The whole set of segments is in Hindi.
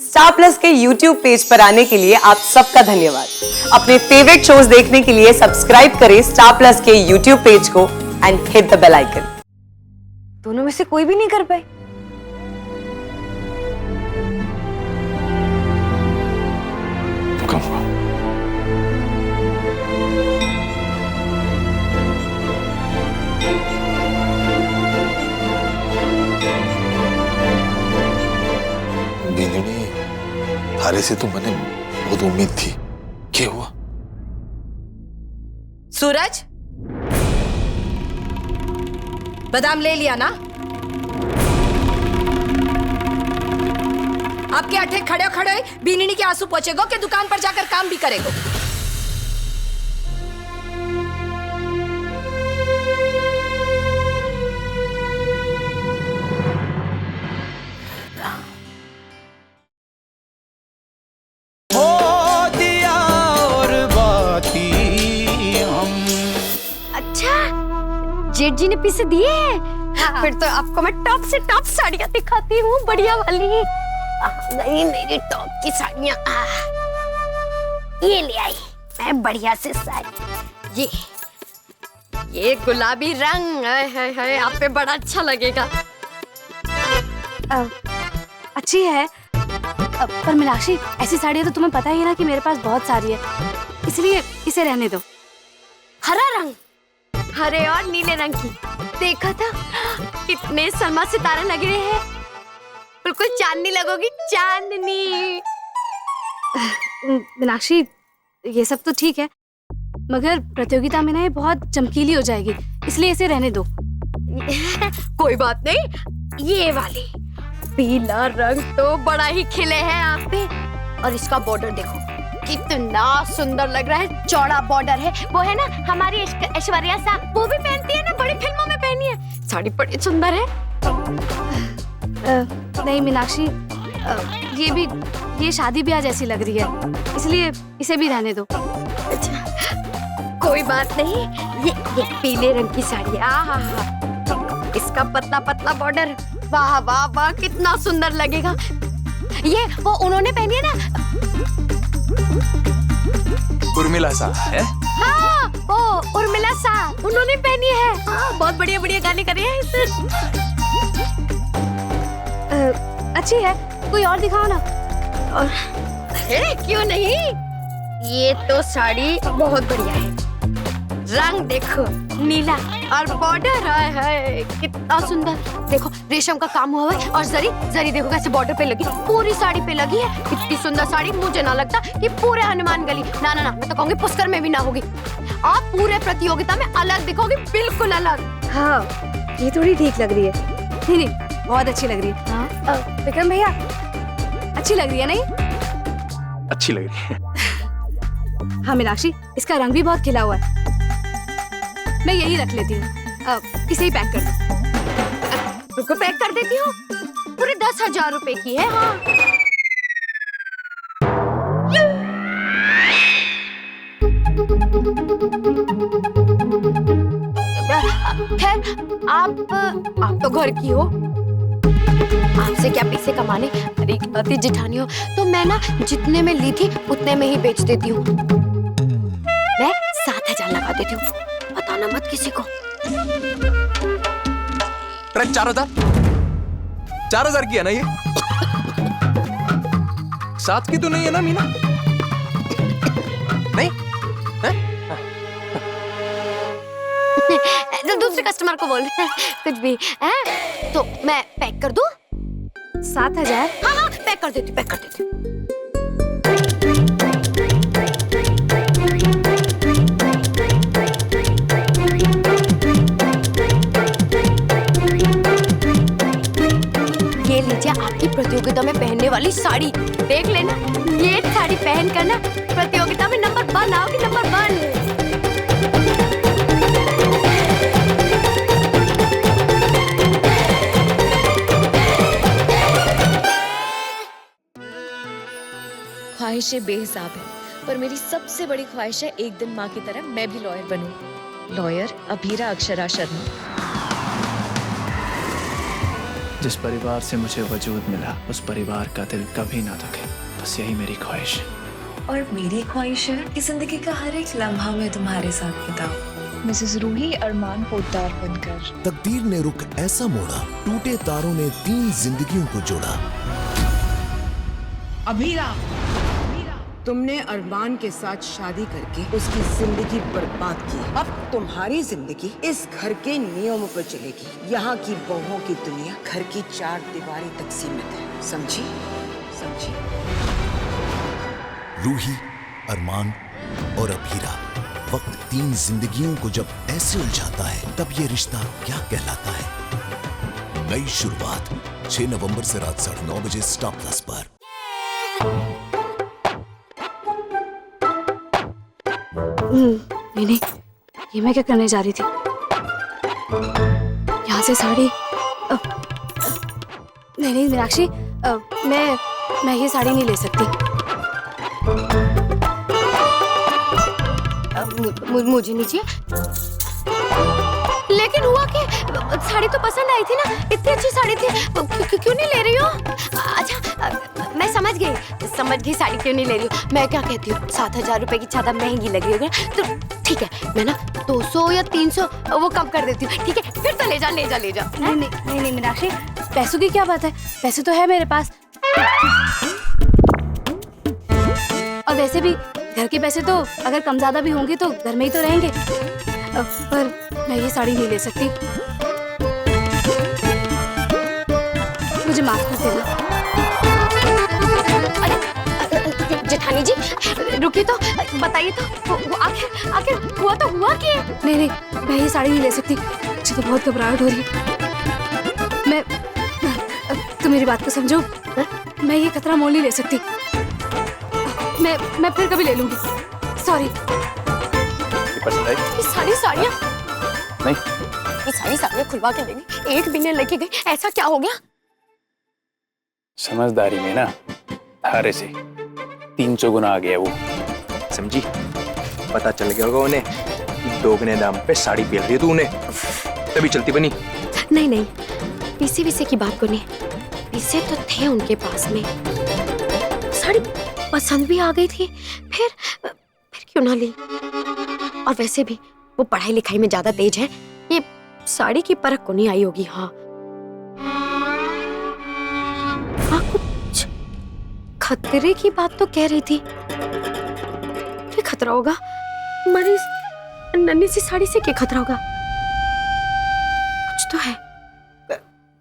स्टार प्लस के YouTube पेज पर आने के लिए आप सबका धन्यवाद। अपने फेवरेट शोज देखने के लिए सब्सक्राइब करें स्टार प्लस के YouTube पेज को and hit the bell icon. दोनों में से कोई भी नहीं कर पाई। थारे से तो मैंने बहुत उम्मीद थी। क्या हुआ? सूरज, बादाम ले लिया ना? आपके अठे खड़े खड़े बीननी के आंसू पहुंचेगो कि दुकान पर जाकर काम भी करेगो? जेठ जी ने पीसे दिए हैं। फिर तो आपको मैं टॉप से टॉप साड़ियाँ दिखाती हूँ, बढ़िया वाली। नहीं, मेरी टॉप की साड़ियाँ ये ले आई मैं, बढ़िया से साड़ी। ये गुलाबी रंग है, आप पे बड़ा अच्छा लगेगा। अच्छी है, पर मीनाक्षी ऐसी साड़ियाँ तो तुम्हें पता ही है ना कि मेरे पास बहुत सारी है, इसलिए इसे रहने दो। हरा रंग, हरे और नीले रंग की देखा था, कितने सलमा सितारे लग रहे हैं, बिल्कुल चांदनी लगोगी, चांदनी। मीनाक्षी ये सब तो ठीक है, मगर प्रतियोगिता में ना ये बहुत चमकीली हो जाएगी, इसलिए इसे रहने दो। कोई बात नहीं, ये वाली पीला रंग तो बड़ा ही खिले हैं आप पे, और इसका बॉर्डर देखो कितना सुंदर लग रहा है, चौड़ा बॉर्डर है। वो है ना हमारी ऐश्वर्या सा, वो भी पहनती है ना, बड़ी फिल्मों में पहनी है, साड़ी बड़ी सुंदर है। नहीं मीनाक्षी, ये शादी ब्याह जैसी लग रही है, इसलिए इसे भी रहने दो। अच्छा, कोई बात नहीं, ये पीले रंग की साड़ी है, आहा, इसका पतला पतला बॉर्डर, वाह वाह वाह, कितना सुंदर लगेगा। ये वो उन्होंने पहनी है ना, उर्मिला सा है? हाँ, वो उर्मिला सा उन्होंने पहनी है। हाँ, बहुत बढ़िया बढ़िया गाने कर रहे हैं। अच्छी है, कोई और दिखाओ ना। और अरे क्यों नहीं, ये तो साड़ी बहुत बढ़िया है, रंग देखो नीला और बॉर्डर है कितना सुंदर, देखो रेशम का काम हुआ है, और जरी देखो कैसे बॉर्डर पे लगी, पूरी साड़ी पे लगी है। इतनी सुंदर साड़ी मुझे ना लगता कि पूरे हनुमान गली, ना ना ना, मैं तो कहूंगी पुष्कर में भी ना होगी। आप पूरे प्रतियोगिता में अलग दिखोगी, बिल्कुल अलग। हाँ, ये थोड़ी ठीक लग रही है। नहीं, बहुत अच्छी लग रही है। हाँ, विक्रम भैया, अच्छी लग रही है नहीं? अच्छी लग रही है। हाँ मीनाक्षी, इसका रंग भी बहुत खिला हुआ है, मैं यही रख लेती हूँ, इसे ही पैक कर दो। रुको, पैक कर देती हूँ, पूरे 10,000 रुपए की है। हाँ, खैर आप तो घर की हो, आपसे क्या पैसे कमाने। अरे अति जिठानी हो तो मैं ना जितने में ली थी उतने में ही बेच देती हूँ, मैं 7,000 लगा देती हूँ, बताना मत किसी को। 4,000 की है ना ये? 7 की तो नहीं है ना मीना? नहीं है? तो दूसरे कस्टमर को बोल रहे हैं कुछ भी है, तो मैं पैक कर दूं? 7,000? हाँ हाँ, पैक कर देती, पैक कर देती। ये लीजिए आपकी प्रतियोगिता में पहनने वाली साड़ी, देख लेना, ये साड़ी पहन कर ना प्रतियोगिता में नंबर 1 आओगी, नंबर 1। ख्वाहिशें बेहिसाब है, पर मेरी सबसे बड़ी ख्वाहिश है एक दिन माँ की तरह मैं भी लॉयर बनूं। लॉयर अभीरा अक्षरा शर्मा। जिस परिवार से मुझे वजूद मिला उस परिवार का दिल कभी ना दुखे, बस यही मेरी ख्वाहिश है। और मेरी ख्वाहिश है कि जिंदगी का हर एक लम्हा मैं तुम्हारे साथ बिताऊं। मिसेस रूही अरमान पोद्दार बनकर। तकदीर ने रुख ऐसा मोड़ा, टूटे तारों ने 3 जिंदगियों को जोड़ा। अभीरा, तुमने अरमान के साथ शादी करके उसकी जिंदगी बर्बाद की। अब तुम्हारी जिंदगी इस घर के नियमों पर चलेगी। यहाँ की बहुओं की दुनिया घर की 4 दीवारी तक सीमित है, समझी? समझी? रूही, अरमान और अभीरा, वक्त 3 जिंदगियों को जब ऐसे उलझाता है तब ये रिश्ता क्या कहलाता है? नई शुरुआत 6 नवंबर से रात 9:30 बजे स्टार प्लस पर। नहीं, ये मैं क्या करने जा रही थी? यहाँ से साड़ी नहीं मीनाक्षी, मैं ये साड़ी नहीं ले सकती। मुझे नहीं चाहिए। लेकिन हुआ कि साड़ी तो पसंद आई थी ना, इतनी अच्छी साड़ी थी, क्यों नहीं ले रही हो? अच्छा, मैं समझ गई साड़ी क्यों नहीं ले रही हो। मैं क्या कहती हूँ, 7,000 रुपए की ज्यादा महंगी लगी होगी तो ठीक है, मैं ना 200 या 300 वो कम कर देती हूँ, ठीक है? फिर तो ले जा। नहीं मीनाक्षी, पैसों की क्या बात है, पैसे तो है मेरे पास। और वैसे भी घर के पैसे तो अगर कम ज्यादा भी होंगे तो घर में ही तो रहेंगे। पर मैं ये साड़ी नहीं ले सकती, मुझे माफ कर देना। जेठानी जी रुकिए तो, बताइए तो, वो आखिर हुआ तो हुआ क्या? नहीं, मैं ये साड़ी नहीं ले सकती, मुझे तो बहुत घबराहट हो रही है। तुम मेरी बात को समझो, मैं ये खतरा मोल नहीं ले सकती। मैं फिर कभी ले लूंगी, सॉरी। पसंद आई? ये साड़ियाँ नहीं, ये साड़ियाँ खुलवा के लेंगे, एक भी नहीं लेके गई, ऐसा क्या हो गया? समझदारी में ना हारे से 300 गुना आ गया वो, समझी? पता चल गया होगा उन्हें, दोगुने दाम पे साड़ी बेच रही है तू उन्हें, तभी चलती बनी। नहीं, पीसे की बात को नहीं, पीसे तो थे उनके पास में, साड़ी पसंद भी आ गई थी, फिर क्यों ना ली? और वैसे भी वो पढ़ाई लिखाई में ज्यादा तेज है, ये साड़ी की परख को नहीं आई होगी। हाँ, कुछ खतरे की बात तो कह रही थी, क्या खतरा होगा? हमारी नन्ही सी साड़ी से क्या खतरा होगा? कुछ तो है,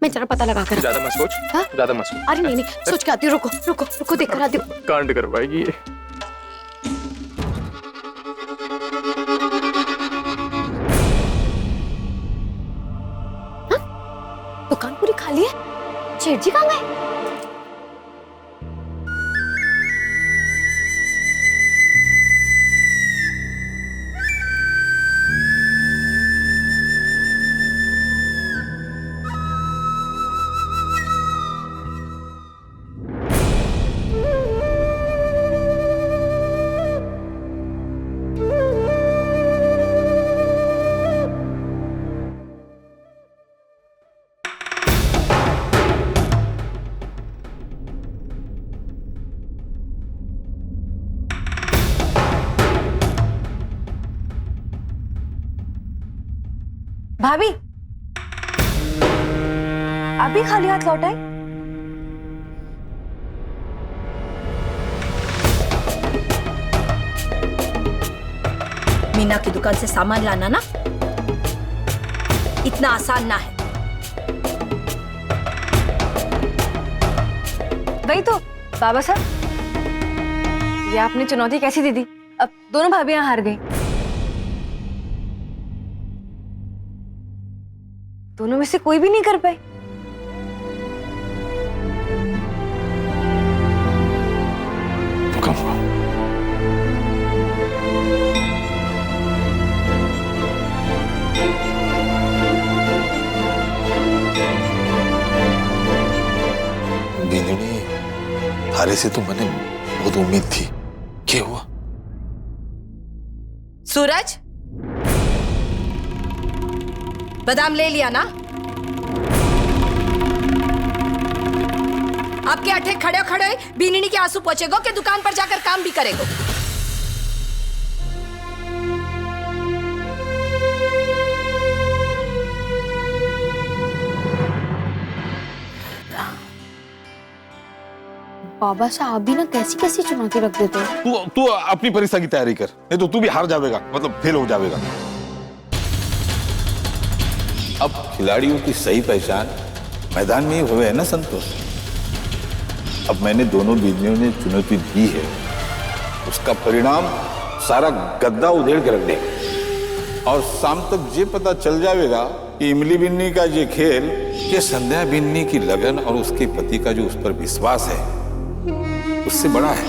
मैं जरा पता लगा कर। ज्यादा मत सोच, ज्यादा मत सोच। अरे नहीं, सोच के आती हूँ, रुको देख कर आती हूँ। कांड करवाएगी ये। दुकान पूरी खाली है, सेठ जी कहाँ गए? भाभी, आप भी खाली हाथ लौट आए? मीना की दुकान से सामान लाना ना इतना आसान ना है। वही तो बाबा साहब, ये आपने चुनौती कैसी दे दी? अब दोनों भाभियां हार गई। दोनों में से कोई भी नहीं कर पाई। बिंदनी, थारे से तो मैंने बहुत उम्मीद थी, क्या हुआ? सूरज, बादाम ले लिया ना? आपके अठे खड़े खड़े बीननी के आंसू पोछेगो के दुकान पर जाकर काम भी करेगो। बाबा साहब भी ना कैसी कैसी चुनौती रख देते हो। तू अपनी परीक्षा की तैयारी कर, नहीं तो तू भी हार जाएगा, मतलब फेल हो जाएगा। अब खिलाड़ियों की सही पहचान मैदान में ही हुए है ना संतोष। अब मैंने दोनों बीनियों ने चुनौती दी है, उसका परिणाम सारा गद्दा उधेड़ के रख देगा और शाम तक ये पता चल जाएगा कि इमली बिन्नी का ये खेल, ये संध्या बिन्नी की लगन और उसके पति का जो उस पर विश्वास है उससे बड़ा है।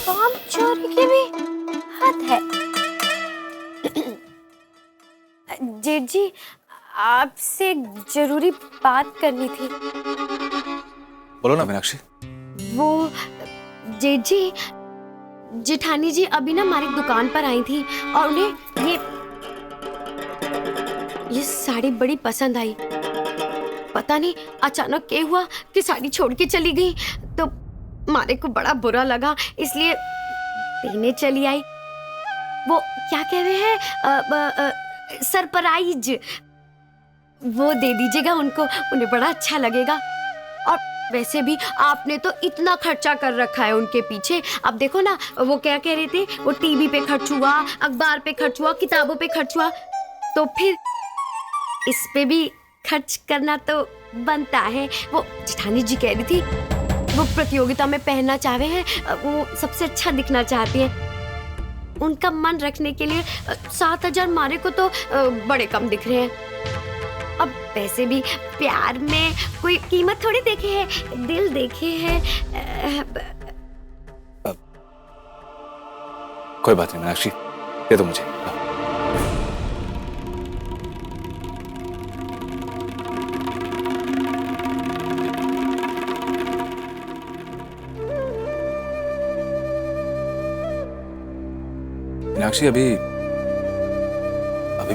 काम चोरी की भी हद है। जेठ जी, आपसे जरूरी बात करनी थी। बोलो ना मीनाक्षी। वो जेठ जी, जेठानी जी अभी ना हमारी दुकान पर आई थी और उन्हें ये साड़ी बड़ी पसंद आई। पता नहीं अचानक क्या हुआ कि साड़ी छोड़ के चली गई, तो मारे को बड़ा बुरा लगा, इसलिए देने चली आई। वो क्या कह रहे हैं, सरप्राइज, वो दे दीजिएगा उनको, उन्हें बड़ा अच्छा लगेगा। और वैसे भी आपने तो इतना खर्चा कर रखा है उनके पीछे। अब देखो ना, वो क्या कह रहे थे, वो टीवी पे खर्च हुआ, अखबार पे खर्च हुआ, किताबों पे खर्च हुआ, तो फिर इस पे भी खर्च करना तो बनता है। वो जेठानी जी कह रही थी वो प्रतियोगिता में पहनना चाह रहे हैं, वो सबसे अच्छा दिखना चाहती हैं। उनका मन रखने के लिए 7,000 मारे को तो बड़े कम दिख रहे हैं। अब वैसे भी प्यार में कोई कीमत थोड़ी देखे है, दिल देखे है। कोई बात नहीं मीनाक्षी, दे दो मुझे। मीनाक्षी, अभी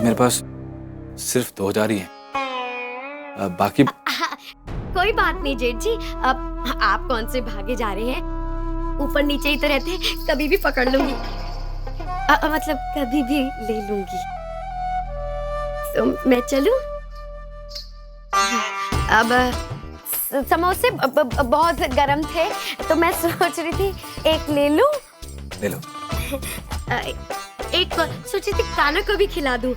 मेरे पास सिर्फ 2,000 ही है, बाकी कोई बात नहीं जेठ जी, अब आप कौन से भागे जा रहे हैं, ऊपर नीचे ही तो रहते हैं, कभी भी पकड़ लूंगी, मतलब कभी भी ले लूंगी। तो मैं चलूं? अब समोसे बहुत गरम थे तो मैं सोच रही थी एक ले लूं। ले लो। एक सोच रही थी कान्हा को भी खिला दूं,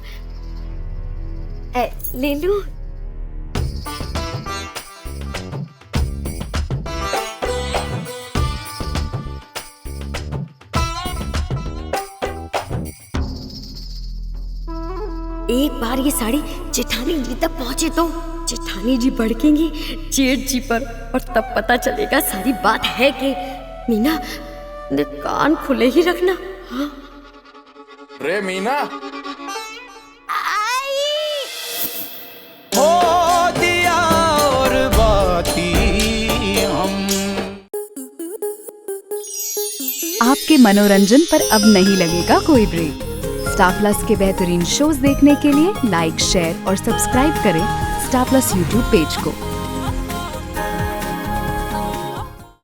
ले लूं? एक बार ये साड़ी जेठानी जी तक पहुंचे तो जेठानी जी भड़केंगी जेठ जी पर, और तब पता चलेगा सारी बात है कि मीना ने कान खुले ही रखना। हाँ? रे मीना, हो दिया और बाती हम। आपके मनोरंजन पर अब नहीं लगेगा कोई ब्रेक। स्टार प्लस के बेहतरीन शोज देखने के लिए लाइक, शेयर और सब्सक्राइब करें स्टार प्लस यूट्यूब पेज को।